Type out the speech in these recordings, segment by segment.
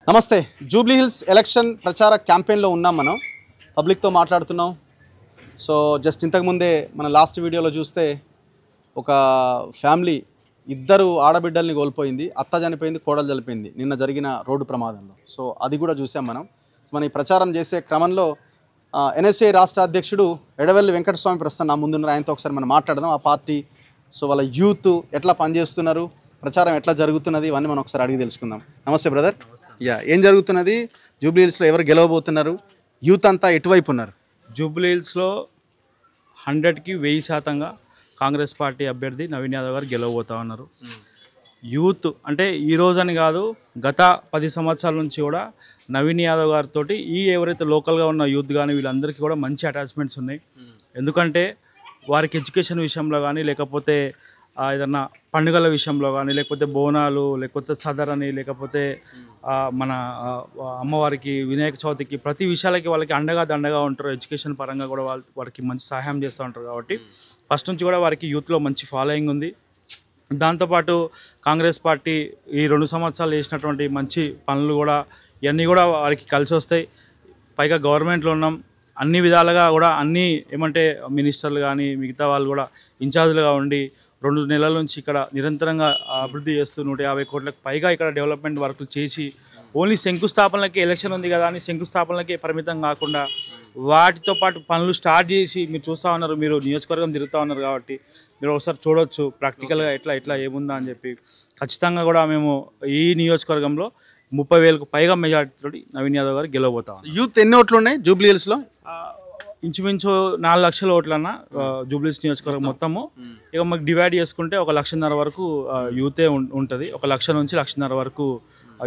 నమస్తే. Jubilee hills election ప్రచార క్యాంపెయిన్లో ఉన్నాం. మనం పబ్లిక్తో మాట్లాడుతున్నాం. సో జస్ట్ ఇంతకుముందే మన లాస్ట్ వీడియోలో చూస్తే ఒక ఫ్యామిలీ ఇద్దరు ఆడబిడ్డల్ని కోల్పోయింది. అత్త చనిపోయింది, కోడలు చనిపోయింది నిన్న జరిగిన రోడ్డు ప్రమాదంలో. సో అది కూడా చూసాం మనం. సో మన ఈ ప్రచారం చేసే క్రమంలో ఎన్ఎస్ఏ రాష్ట్ర అధ్యక్షుడు ఎడవెల్లి వెంకటస్వామి ప్రస్తుతం నా ముందున్నారు. ఆయనతో ఒకసారి మనం మాట్లాడదాం. ఆ పార్టీ సో వాళ్ళ యూత్ ఎట్లా పనిచేస్తున్నారు, ప్రచారం ఎట్లా జరుగుతున్నది, ఇవన్నీ మనం ఒకసారి అడిగి తెలుసుకుందాం. నమస్తే బ్రదర్. ఏం జరుగుతున్నది జూబ్లీ హిల్స్లో? ఎవరు గెలవబోతున్నారు? యూత్ అంతా ఎటువైపు ఉన్నారు? జూబ్లీ హిల్స్లో 100కి 1000% కాంగ్రెస్ పార్టీ అభ్యర్థి నవీన్ యాదవ్ గారు గెలవబోతా ఉన్నారు. యూత్ అంటే ఈ రోజని కాదు, గత 10 సంవత్సరాల నుంచి కూడా నవీన్ యాదవ్ గారితో ఎవరైతే లోకల్గా ఉన్న యూత్ కానీ వీళ్ళందరికీ కూడా మంచి అటాచ్మెంట్స్ ఉన్నాయి. ఎందుకంటే వారికి ఎడ్యుకేషన్ విషయంలో కానీ, లేకపోతే ఏదన్నా పండుగల విషయంలో కానీ, లేకపోతే బోనాలు, లేకపోతే సదర్ అని, లేకపోతే మన అమ్మవారికి వినాయక చవితికి ప్రతి విషయాలకి వాళ్ళకి దండగా ఉంటారు. ఎడ్యుకేషన్ పరంగా కూడా వారికి మంచి సహాయం చేస్తూ ఉంటారు. కాబట్టి ఫస్ట్ నుంచి కూడా వారికి యూత్లో మంచి ఫాలోయింగ్ ఉంది. దాంతోపాటు కాంగ్రెస్ పార్టీ ఈ 2 సంవత్సరాలు చేసినటువంటి మంచి పనులు కూడా ఇవన్నీ కూడా వారికి కలిసి వస్తాయి. పైగా గవర్నమెంట్లో ఉన్నాం, అన్ని విధాలుగా కూడా అన్నీ ఏమంటే మినిస్టర్లు కానీ మిగతా వాళ్ళు కూడా ఇన్ఛార్జ్లుగా ఉండి 2 నెలల నుంచి ఇక్కడ నిరంతరంగా అభివృద్ధి చేస్తూ 150 కోట్లకు పైగా ఇక్కడ డెవలప్మెంట్ వర్కులు చేసి ఓన్లీ శంకుస్థాపనలకి ఎలక్షన్ ఉంది కదా అని శంకుస్థాపనలకే పరిమితం కాకుండా వాటితో పాటు పనులు స్టార్ట్ చేసి మీరు చూస్తూ ఉన్నారు. మీరు నియోజకవర్గం తిరుగుతూ ఉన్నారు కాబట్టి మీరు ఒకసారి చూడవచ్చు ప్రాక్టికల్గా ఎట్లా ఏముందా అని చెప్పి. ఖచ్చితంగా కూడా మేము ఈ నియోజకవర్గంలో 30,000కు పైగా మెజార్టీతో నవీన్ యాదవ్ గారు గెలవబోతాం. యూత్ ఎన్ని ఓట్లు ఉన్నాయి జూబ్లీ హిల్స్లో? ఇంచుమించు 4 లక్షల ఓట్లన్న జూబ్లీ హిల్స్ నియోజకవర్గం మొత్తము. ఇక మాకు డివైడ్ చేసుకుంటే 1,50,000 వరకు యూతే ఉంటుంది. 1,00,000 నుంచి 1,50,000 వరకు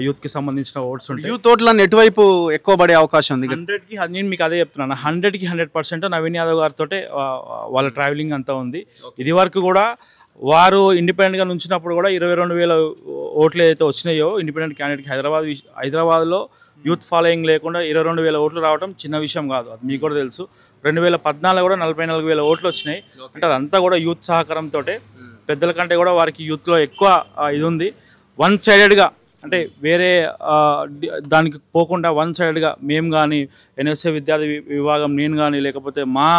యూత్కి సంబంధించిన ఓట్స్ ఉంటాయి. యూత్ ఓట్లను ఎటువైపు ఎక్కువ పడే అవకాశం ఉంది? 100కి నేను మీకు అదే చెప్తున్నాను, 100కి 100% నవీన్ యాదవ్ గారితో వాళ్ళ ట్రావెలింగ్ అంతా ఉంది. ఇది వరకు కూడా వారు ఇండిపెండెంట్గా నుంచినప్పుడు కూడా 22,000 ఓట్లు ఏదైతే వచ్చినాయో ఇండిపెండెంట్ క్యాండిడేట్కి హైదరాబాద్లో యూత్ ఫాలోయింగ్ లేకుండా 22,000 ఓట్లు రావడం చిన్న విషయం కాదు. అది మీకు కూడా తెలుసు. 2014 కూడా 44,000 ఓట్లు వచ్చినాయి. అంటే అదంతా కూడా యూత్ సహకారంతో, పెద్దల కంటే కూడా వారికి యూత్లో ఎక్కువ ఇది ఉంది. వన్ సైడెడ్గా అంటే వేరే దానికి పోకుండా వన్ సైడ్గా మేము కానీ ఎన్ఎస్ఏ విద్యార్థి విభాగం నేను కానీ, లేకపోతే మా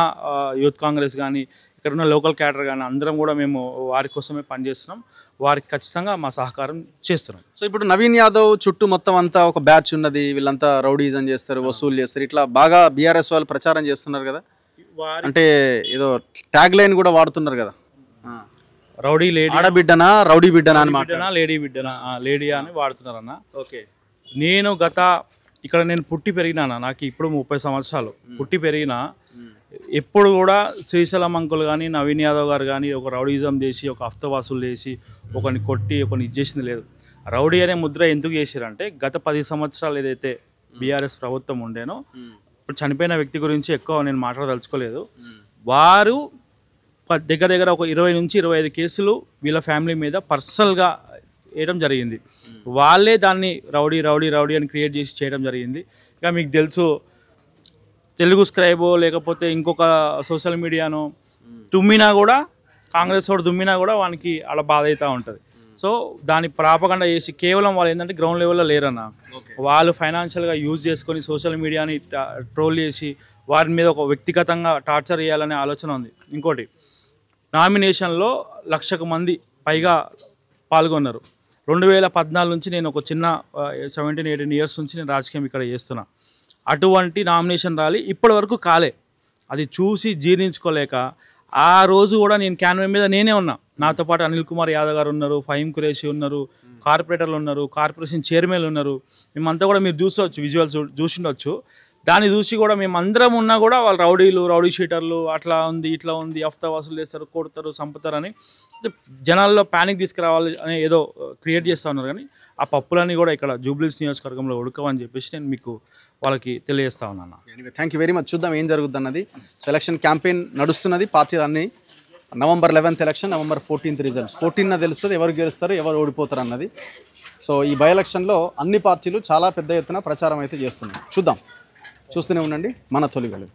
యూత్ కాంగ్రెస్ కానీ, ఇక్కడ ఉన్న లోకల్ క్యాడర్ కానీ అందరం కూడా మేము వారి కోసమే పనిచేస్తున్నాం. వారికి ఖచ్చితంగా మా సహకారం చేస్తున్నాం. సో ఇప్పుడు నవీన్ యాదవ్ చుట్టూ మొత్తం అంతా ఒక బ్యాచ్ ఉన్నది. వీళ్ళంతా రౌడీజం చేస్తారు, వసూలు చేస్తారు, ఇట్లా బాగా బీఆర్ఎస్ వాళ్ళు ప్రచారం చేస్తున్నారు కదా. అంటే ఏదో ట్యాగ్ లైన్ కూడా వాడుతున్నారు కదా, రౌడీ లేడీ, ఆడబిడ్డనా రౌడీ బిడ్డనా అని, లేడీ బిడ్డనా లేడీ అని వాడుతున్నారన్న. ఓకే. నేను ఇక్కడ నేను పుట్టి పెరిగినానా, నాకు ఇప్పుడు 30 సంవత్సరాలు పుట్టి పెరిగినా ఎప్పుడు కూడా శ్రీశైలం అంకుల్ కానీ నవీన్ యాదవ్ గారు కానీ ఒక రౌడీజం చేసి ఒక హఫ్తవాసులు చేసి ఒకరిని కొట్టి ఒకరిని ఇచ్చేసింది లేదు. రౌడీ అనే ముద్ర ఎందుకు చేశారంటే గత 10 సంవత్సరాలు ఏదైతే బీఆర్ఎస్ ప్రభుత్వం ఉండేనో, ఇప్పుడు చనిపోయిన వ్యక్తి గురించి ఎక్కువ నేను మాట్లాడదలుచుకోలేదు. వారు దగ్గర ఒక 20 నుంచి 25 కేసులు వీళ్ళ ఫ్యామిలీ మీద పర్సనల్గా వేయడం జరిగింది. వాళ్ళే దాన్ని రౌడీ అని క్రియేట్ చేసి చేయడం జరిగింది. ఇక మీకు తెలుసు, తెలుగు స్క్రైబో లేకపోతే ఇంకొక సోషల్ మీడియానో తుమ్మినా కూడా, కాంగ్రెస్ వాడు తుమ్మినా కూడా వానికి అలా బాధ అవుతూ ఉంటుంది. సో దాన్ని ప్రాపగండా చేసి కేవలం వాళ్ళు ఏంటంటే గ్రౌండ్ లెవెల్లో లేరన్న, వాళ్ళు ఫైనాన్షియల్గా యూజ్ చేసుకొని సోషల్ మీడియాని ట్రోల్ చేసి వారి మీద ఒక వ్యక్తిగతంగా టార్చర్ చేయాలనే ఆలోచన ఉంది. ఇంకోటి, నామినేషన్లో 1,00,000 మంది పైగా పాల్గొన్నారు. 2014 నుంచి నేను ఒక చిన్న 17-18 ఇయర్స్ నుంచి నేను రాజకీయం ఇక్కడ చేస్తున్నా. అటువంటి నామినేషన్ రాలి ఇప్పటి వరకు కాలే. అది చూసి జీర్ణించుకోలేక ఆ రోజు కూడా నేను క్యాన్వే మీద నేనే ఉన్నా. నాతో పాటు అనిల్ కుమార్ యాదవ్ గారు ఉన్నారు, ఫహీం ఖురేషి ఉన్నారు, కార్పొరేటర్లు ఉన్నారు, కార్పొరేషన్ చైర్మన్లు ఉన్నారు. మేమంతా కూడా మీరు చూసవచ్చు, విజువల్స్ చూసిండొచ్చు. దాన్ని చూసి కూడా మేమందరం ఉన్నా కూడా వాళ్ళు రౌడీ షీటర్లు, అట్లా ఉంది ఇట్లా ఉంది, హఫ్తా వసూలు చేస్తారు, కొడతారు, చంపుతారని జనాల్లో ప్యానిక్ తీసుకురావాలి అని ఏదో క్రియేట్ చేస్తూ ఉన్నారు. కానీ ఆ పప్పులన్నీ కూడా ఇక్కడ జూబ్లీస్ నియోజకవర్గంలో ఉడకవని చెప్పేసి నేను మీకు వాళ్ళకి తెలియజేస్తా ఉన్నాను. Thank you very much. చూద్దాం ఏం జరుగుతుంది అన్నది. సెలక్షన్ క్యాంపెయిన్ నడుస్తున్నది. పార్టీలు అన్నీ November 11th election, November 14th results. 14న తెలుస్తుంది ఎవరు గెలుస్తారు, ఎవరు ఓడిపోతారు అన్నది. సో ఈ బై ఎలక్షన్లో అన్ని పార్టీలు చాలా పెద్ద ఎత్తున ప్రచారం అయితే చేస్తున్నాయి. చూద్దాం, చూస్తూనే ఉండండి మన తొలి వెలుగు.